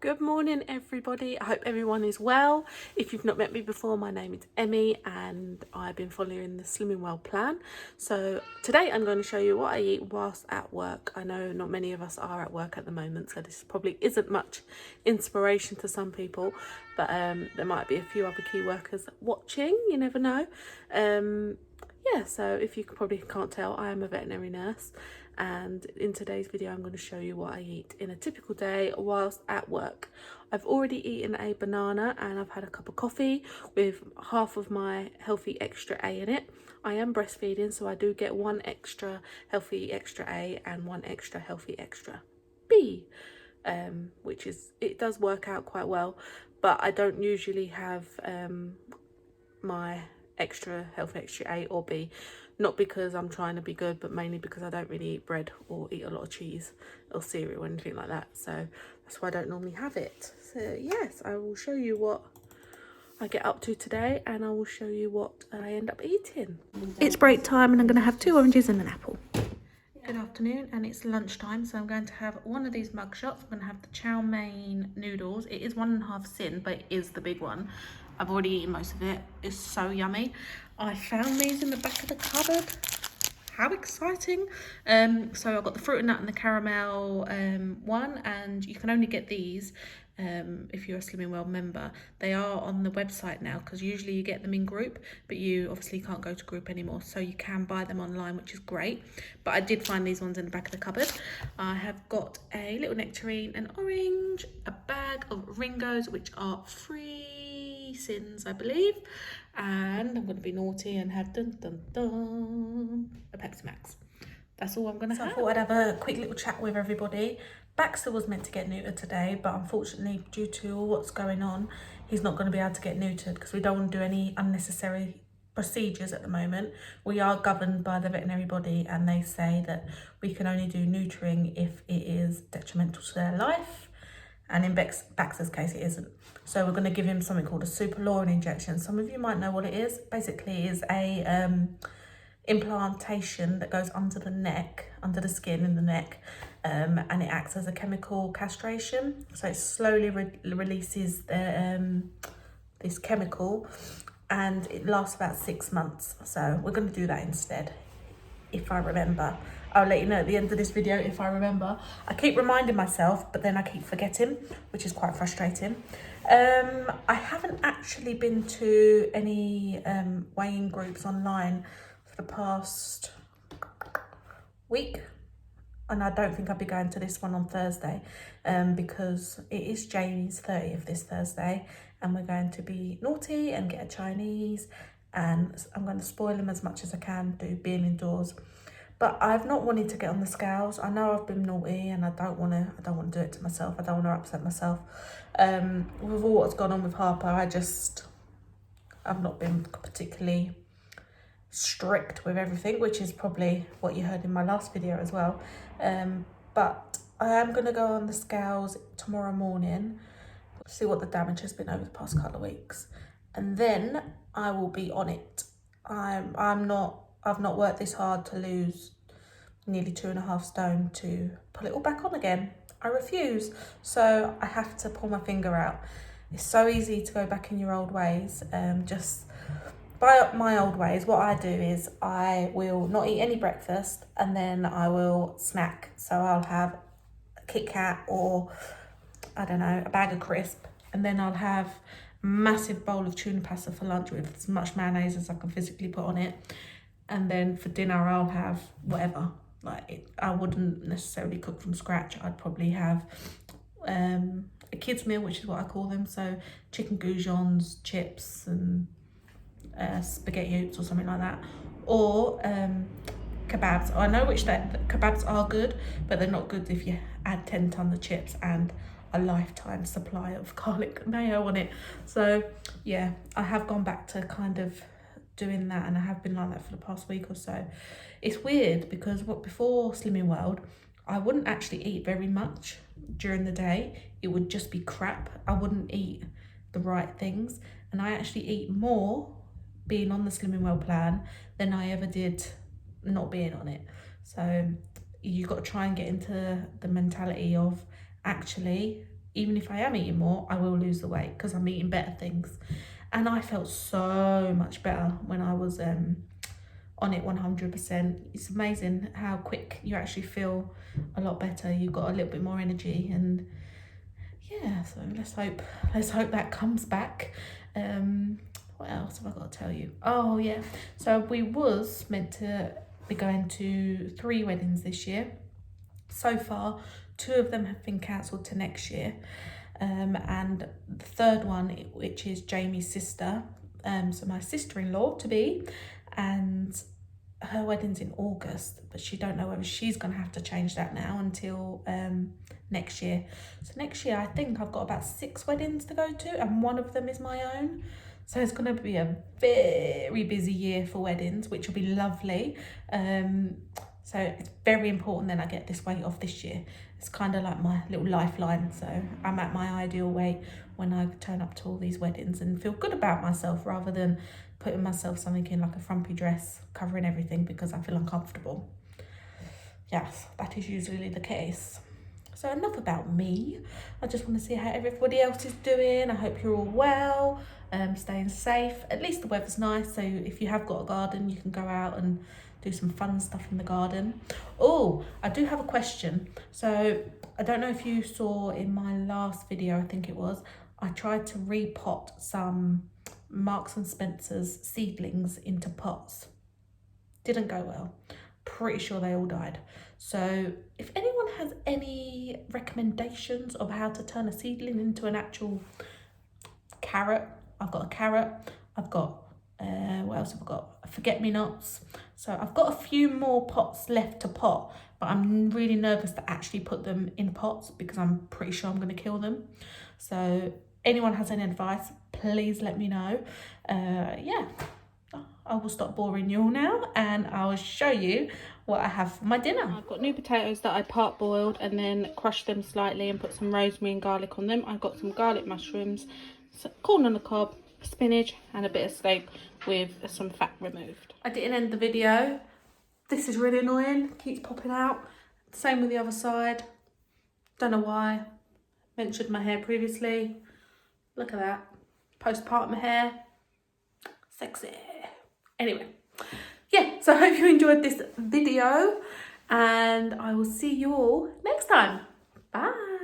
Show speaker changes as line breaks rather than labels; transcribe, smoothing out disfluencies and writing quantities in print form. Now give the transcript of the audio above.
Good morning everybody. I hope everyone is well. If you've not met me before, my name is Emmy and I've been following the Slimming Well plan. So today I'm going to show you what I eat whilst at work. I know not many of us are at work at the moment, so this probably isn't much inspiration to some people, but there might be a few other key workers watching, you never know. Yeah, so if you probably can't tell, I am a veterinary nurse, and in today's video I'm going to show you what I eat in a typical day whilst at work. I've already eaten a banana and I've had a cup of coffee with half of my healthy extra A in it. I am breastfeeding, so I do get one extra healthy extra A and one extra healthy extra B, which is, it does work out quite well, but I don't usually have my extra healthy extra A or B, not because I'm trying to be good, but mainly because I don't really eat bread or eat a lot of cheese or cereal or anything like that, so that's why I don't normally have it. So yes, I will show you what I get up to today and I will show you what I end up eating. It's break time and I'm going to have 2 oranges and an apple. Good afternoon, and it's lunchtime, so I'm going to have one of these mug shots. I'm going to have the chow mein noodles. It is 1.5 sin, but it is the big one. I've already eaten most of it. It's so yummy. I found these in the back of the cupboard. How exciting. So I've got the fruit and nut and the caramel one, and you can only get these if you're a Slimming Well member. They are on the website now, because usually you get them in group, but you obviously can't go to group anymore, so you can buy them online, which is great. But I did find these ones in the back of the cupboard. I have got a little nectarine, an orange, a bag of Ringos, which are 3 sins, I believe, and I'm going to be naughty and have a Pepsi Max. That's all I'm going to have. I thought I'd have a quick little chat with everybody. Baxter was meant to get neutered today, but unfortunately, due to all what's going on, he's not going to be able to get neutered because we don't want to do any unnecessary procedures at the moment. We are governed by the veterinary body, and they say that we can only do neutering if it is detrimental to their life, and in Baxter's case it isn't. So we're going to give him something called a superlorin injection. Some of you might know what it is. Basically, it is a implantation that goes under the neck, under the skin in the neck, and it acts as a chemical castration. So it slowly releases this chemical, and it lasts about 6 months. So we're going to do that instead, if I remember. I'll let you know at the end of this video if I remember. I keep reminding myself, but then I keep forgetting, which is quite frustrating. I haven't actually been to any weighing groups online for the past week, and I don't think I'll be going to this one on Thursday, because it is Jamie's 30th this Thursday, and we're going to be naughty and get a Chinese, and I'm going to spoil him as much as I can, do being indoors. But I've not wanted to get on the scales. I know I've been naughty, and I don't want to do it to myself. I don't want to upset myself. With all what's gone on with Harper, I've not been particularly strict with everything, which is probably what you heard in my last video as well. But I am going to go on the scales tomorrow morning, see what the damage has been over the past couple of weeks, and then I will be on it. I've not worked this hard to lose nearly 2.5 stone to pull it all back on again. I refuse. So I have to pull my finger out. It's so easy to go back in your old ways. Just by my old ways, what I do is I will not eat any breakfast, and then I will snack. So I'll have a Kit Kat or, I don't know, a bag of crisp, and then I'll have a massive bowl of tuna pasta for lunch with as much mayonnaise as I can physically put on it. And then for dinner, I'll have whatever. I wouldn't necessarily cook from scratch. I'd probably have a kid's meal, which is what I call them. So chicken goujons, chips, and spaghetti oops or something like that. Or kebabs. I know which kebabs are good, but they're not good if you add 10 tons of chips and a lifetime supply of garlic mayo on it. So yeah, I have gone back to kind of doing that, and I have been like that for the past week or so. It's weird because before Slimming World, I wouldn't actually eat very much during the day. It would just be crap. I wouldn't eat the right things, and I actually eat more being on the Slimming Well plan than I ever did not being on it. So you've got to try and get into the mentality of actually even if I am eating more, I will lose the weight because I'm eating better things. And I felt so much better when I was on it 100%. It's amazing how quick you actually feel a lot better. You've got a little bit more energy, and yeah, so let's hope that comes back. What else have I got to tell you? Oh yeah, so we was meant to be going to 3 weddings this year. So far 2 of them have been cancelled to next year, and the third one, which is Jamie's sister, so my sister-in-law to be, and her wedding's in August, but she don't know whether she's gonna have to change that now until next year. So next year I think I've got about 6 weddings to go to, and one of them is my own. So it's gonna be a very busy year for weddings, which will be lovely. So it's very important then I get this weight off this year. It's kind of like my little lifeline. So I'm at my ideal weight when I turn up to all these weddings and feel good about myself, rather than putting myself something in like a frumpy dress covering everything because I feel uncomfortable. Yes, that is usually the case. So enough about me. I just want to see how everybody else is doing. I hope you're all well, staying safe. At least the weather's nice, so if you have got a garden, you can go out and do some fun stuff in the garden. Oh, I do have a question. So I don't know if you saw in my last video, I think it was, I tried to repot some Marks and Spencer's seedlings into pots. Didn't go well. Pretty sure they all died. So if anyone has any recommendations of how to turn a seedling into an actual carrot, I've got a carrot, I've got what else have I got? Forget-me-nots. So I've got a few more pots left to pot, but I'm really nervous to actually put them in pots because I'm pretty sure I'm going to kill them. So anyone has any advice, please let me know. Yeah, I will stop boring you all now, and I will show you what I have for my dinner. I've got new potatoes that I part boiled and then crushed them slightly and put some rosemary and garlic on them. I've got some garlic mushrooms, some corn on the cob, spinach and a bit of steak with some fat removed. I didn't end the video. This is really annoying, keeps popping out. Same with the other side. Don't know why. Mentioned my hair previously. Look at that. Postpartum hair. Sexy. Anyway, yeah, so I hope you enjoyed this video, and I will see you all next time. Bye.